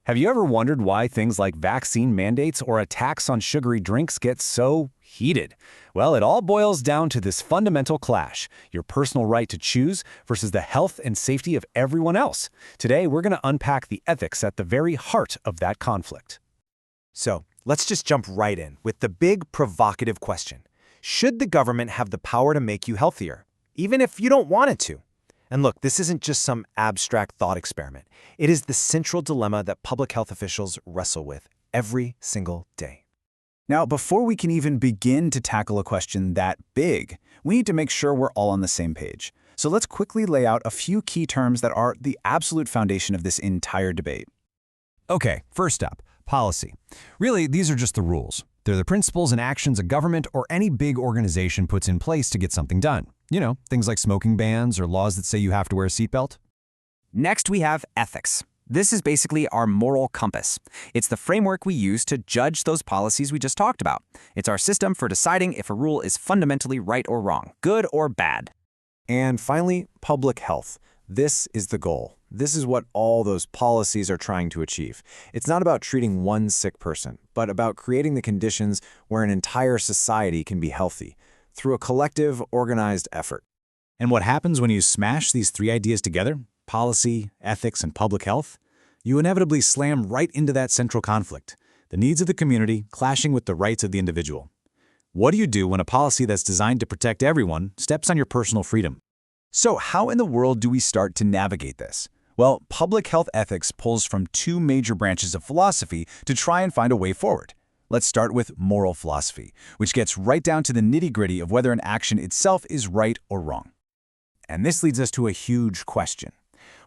Have you ever wondered why things like vaccine mandates or a tax on sugary drinks get so heated? Well, it all boils down to this fundamental clash, your personal right to choose versus the health and safety of everyone else. Today, we're going to unpack the ethics at the very heart of that conflict. So, let's just jump right in with the big provocative question. Should the government have the power to make you healthier, even if you don't want it to? And look, this isn't just some abstract thought experiment. It is the central dilemma that public health officials wrestle with every single day. Now, before we can even begin to tackle a question that big, we need to make sure we're all on the same page. So let's quickly lay out a few key terms that are the absolute foundation of this entire debate. Okay, first up, policy. Really, these are just the rules. They're the principles and actions a government or any big organization puts in place to get something done. You know, things like smoking bans or laws that say you have to wear a seatbelt. Next, we have ethics. This is basically our moral compass. It's the framework we use to judge those policies we just talked about. It's our system for deciding if a rule is fundamentally right or wrong, good or bad. And finally, public health. This is the goal. This is what all those policies are trying to achieve. It's not about treating one sick person, but about creating the conditions where an entire society can be healthy through a collective, organized effort. And what happens when you smash these three ideas together, policy, ethics, and public health? You inevitably slam right into that central conflict, the needs of the community clashing with the rights of the individual. What do you do when a policy that's designed to protect everyone steps on your personal freedom? So how in the world do we start to navigate this? Well, public health ethics pulls from two major branches of philosophy to try and find a way forward. Let's start with moral philosophy, which gets right down to the nitty-gritty of whether an action itself is right or wrong. And this leads us to a huge question.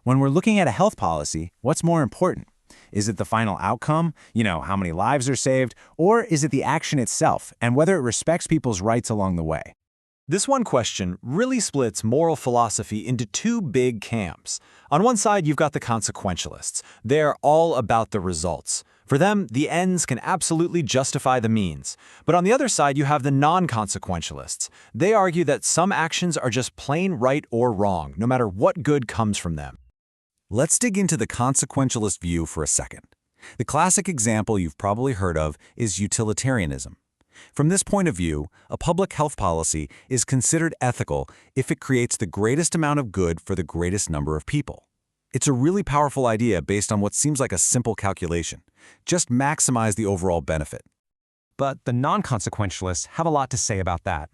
When we're looking at a health policy, what's more important? Is it the final outcome, how many lives are saved, or is it the action itself and whether it respects people's rights along the way? This one question really splits moral philosophy into two big camps. On one side, you've got the consequentialists. They're all about the results. For them, the ends can absolutely justify the means. But on the other side, you have the non-consequentialists. They argue that some actions are just plain right or wrong, no matter what good comes from them. Let's dig into the consequentialist view for a second. The classic example you've probably heard of is utilitarianism. From this point of view, a public health policy is considered ethical if it creates the greatest amount of good for the greatest number of people. It's a really powerful idea based on what seems like a simple calculation. Just maximize the overall benefit. But the non-consequentialists have a lot to say about that.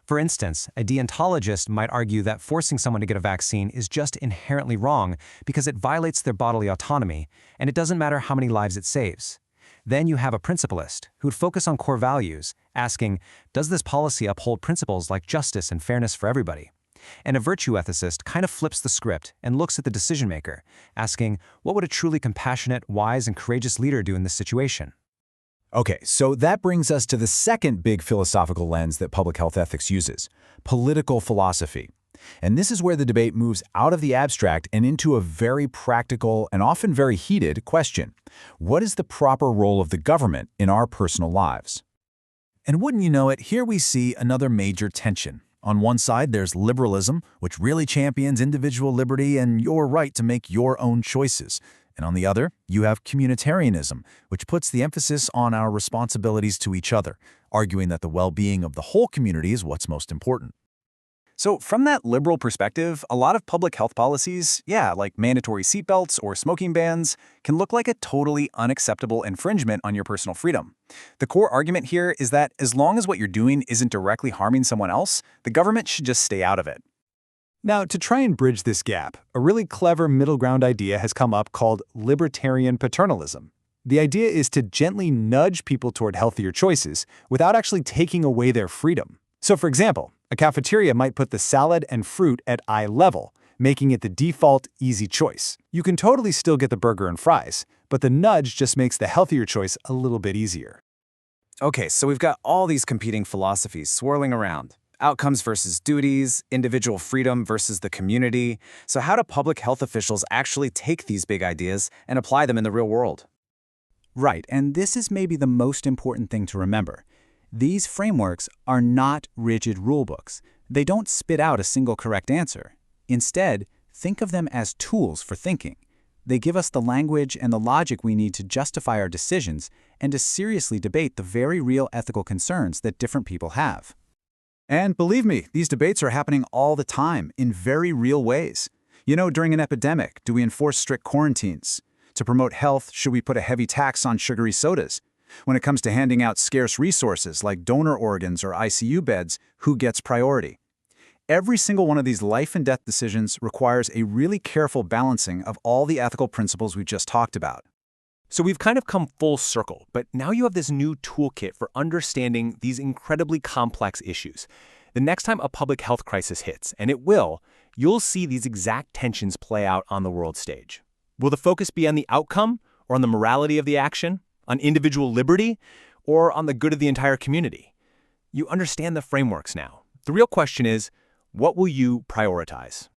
For instance, a deontologist might argue that forcing someone to get a vaccine is just inherently wrong because it violates their bodily autonomy, and it doesn't matter how many lives it saves. Then you have a principlist who'd focus on core values, asking, does this policy uphold principles like justice and fairness for everybody? And a virtue ethicist kind of flips the script and looks at the decision maker, asking, what would a truly compassionate, wise, and courageous leader do in this situation? Okay, so that brings us to the second big philosophical lens that public health ethics uses, political philosophy. And this is where the debate moves out of the abstract and into a very practical and often very heated question. What is the proper role of the government in our personal lives? And wouldn't you know it, here we see another major tension. On one side, there's liberalism, which really champions individual liberty and your right to make your own choices. And on the other, you have communitarianism, which puts the emphasis on our responsibilities to each other, arguing that the well-being of the whole community is what's most important. So from that liberal perspective, a lot of public health policies, like mandatory seatbelts or smoking bans, can look like a totally unacceptable infringement on your personal freedom. The core argument here is that as long as what you're doing isn't directly harming someone else, the government should just stay out of it. Now, to try and bridge this gap, a really clever middle ground idea has come up called libertarian paternalism. The idea is to gently nudge people toward healthier choices without actually taking away their freedom. So for example, a cafeteria might put the salad and fruit at eye level, making it the default easy choice. You can totally still get the burger and fries, but the nudge just makes the healthier choice a little bit easier. Okay, so we've got all these competing philosophies swirling around. Outcomes versus duties, individual freedom versus the community. So how do public health officials actually take these big ideas and apply them in the real world? Right, and this is maybe the most important thing to remember. These frameworks are not rigid rulebooks. They don't spit out a single correct answer. Instead, think of them as tools for thinking. They give us the language and the logic we need to justify our decisions and to seriously debate the very real ethical concerns that different people have. And believe me, these debates are happening all the time in very real ways. During an epidemic, do we enforce strict quarantines? To promote health, should we put a heavy tax on sugary sodas? When it comes to handing out scarce resources like donor organs or ICU beds, who gets priority? Every single one of these life and death decisions requires a really careful balancing of all the ethical principles we just talked about. So we've kind of come full circle, but now you have this new toolkit for understanding these incredibly complex issues. The next time a public health crisis hits, and it will, you'll see these exact tensions play out on the world stage. Will the focus be on the outcome, or on the morality of the action, on individual liberty, or on the good of the entire community? You understand the frameworks now. The real question is, what will you prioritize?